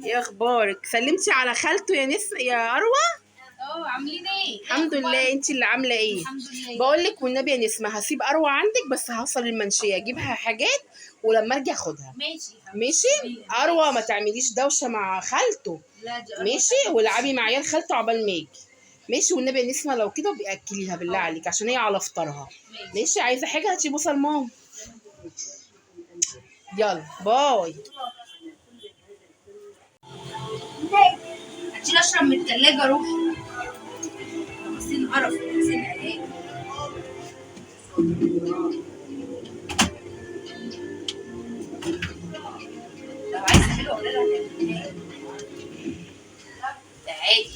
ايه اخبارك؟ سلمتي على خالته يا اروى؟ عاملين ايه؟ الحمد لله. انت اللي عامله ايه؟ الحمد لله. بقول لك والنبي يا نسمه، هسيب اروى عندك بس هوصل المنشيه اجيبها حاجات ولما ارجع اخدها. ماشي ماشي. اروى ما تعمليش دوشه مع خالته. لا دي ماشي، والعبي مع عيال خالته عقبال ما اجي. ماشي والنبي يا نسمه لو كده بياكليها بالله عليك عشان هي على فطارها. ماشي. عايزه حاجه هاتي بوصه لماما. يلا باي. هتشيل اشرب من التلاجة روحي. حسين قرف حسين علاج. لو عايزة حلوة ولا لا هتعملها. تعالي.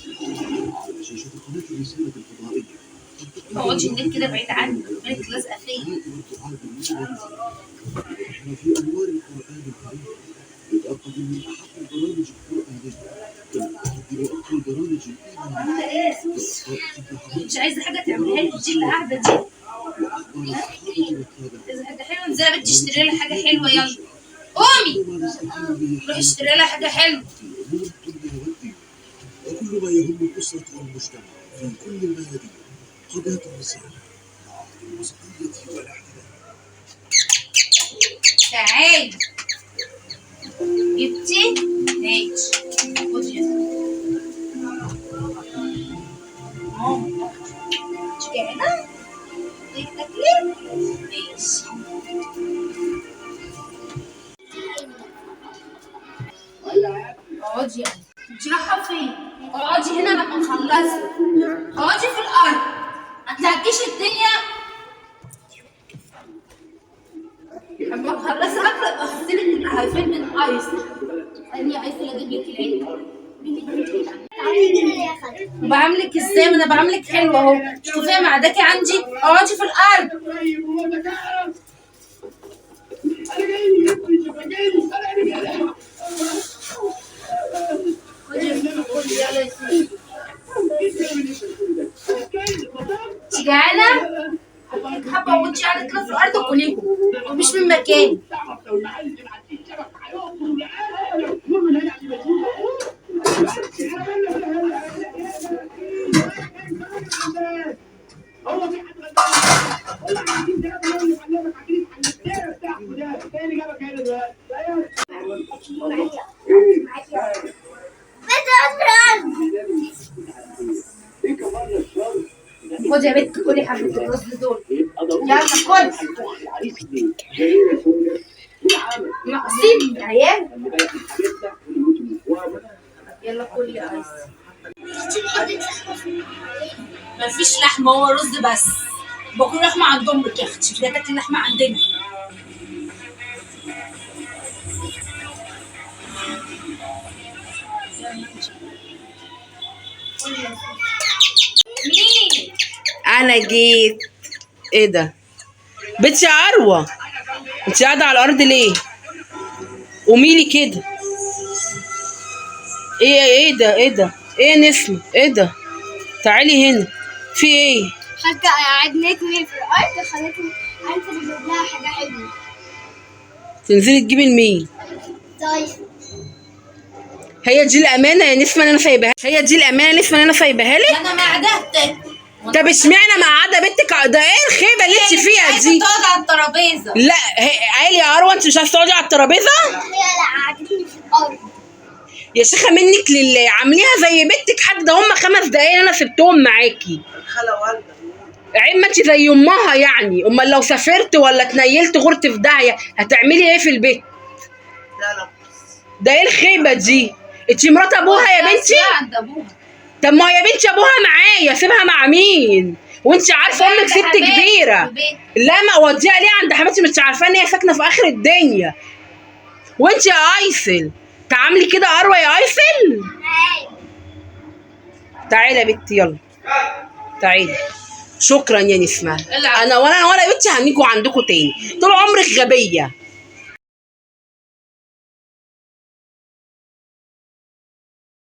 ما اقعدش هناك كده بعيد عني، بالك لازقة فيا. في أنوار القرآن الكريم يتأكد من أحق البرامج القرآنية تقدم أقوى البرامج الإيمانية. مش عايزة حاجة تعملها لي دي اللي قاعدة دي. وأخبار الصحابة والتابعين. عايزة حاجة حلوة، انزلي يا بنتي اشتري لها حاجة حلوة يلا. قومي روحي اشتري لها حاجة حلوة. وكل ما يهم الأسرة والمجتمع في كل الميادين. قضايا النساء مع الوسطية والاحتلال. تعالي جبتي؟ ماشي خدي يا ماما. تيجي هنا؟ بدك تاكلي؟ ماشي. اقعدي يعني. انتي رايحة فين؟ اقعدي هنا لما نخلصها. اقعدي في الأرض. ما تلاقيش الدنيا. لما نخلص اكل ابقى اخذلك الهايفين من ايس. اني ايس اللي اجيب لك العيد. وبعملك ازاي؟ ما انا بعملك حلوه اهو. شوفي معداكي عندي. اقعدي في الارض. انت جعانه؟ حابه وانتي قاعده كده في الارض وكليكم ومش من مكاني. خدي يا بنت كلي حبة الرز دول. يلا كل. ناقصين يا عيال. يلا كلي يا ايس. مفيش لحمة، هو رز بس. باكل لحمة عند امك يا اختي، لا تاكلي لحمة عندنا. مين؟ انا جيت. ايه ده؟ بنتي يا اروى، انت قاعده على الارض ليه؟ قومي لي كده. ايه ده؟ ايه ده؟ ايه يا نسمه؟ ايه ده؟ تعالي هنا. في ايه؟ حتى قعدتني في الارض خلتني انزل اجيب لها حاجه حلوه. تنزلي تجيبي لمين؟ طيب هي دي الامانه يا نسمه اللي انا سايباها؟ هي دي الامانه يا نسمه اللي انا سايباها لك؟ انا معدتك. طب اشمعنى مقعده بنتك؟ ده ايه الخيبه اللي انت فيها عايزة دي؟ تقعد على الترابيزة. لا قال يا اروى انت مش عايزه تقعدي على الترابيزه؟ هي لا قعدتني في الارض. يا شيخه منك لله، عامليها زي بنتك حد، ده هم 5 دقايق انا سبتهم معاكي. خلا والدة. عين ما انت زي امها يعني. امال لو سافرت ولا اتنيلت غرت في داهيه هتعملي ايه في البيت؟ لا ده ايه الخيبه دي؟ انت مرات ابوها يا بنتي؟ عند ابوها. طب ما يا بنتي ابوها معايا، سيبها مع مين؟ وانت عارفه امك ست كبيره. لا ما اوديها ليه عند حماتي؟ مش عارفه ان هي ساكنه في اخر الدنيا. وانت يا ايسل تعاملي كده اروى يا ايسل. تعالي يا بنتي يلا تعالي. شكرا يا نسمه. انا ولا بنتي هنيجوا عندكم تاني. طول عمرك غبيه.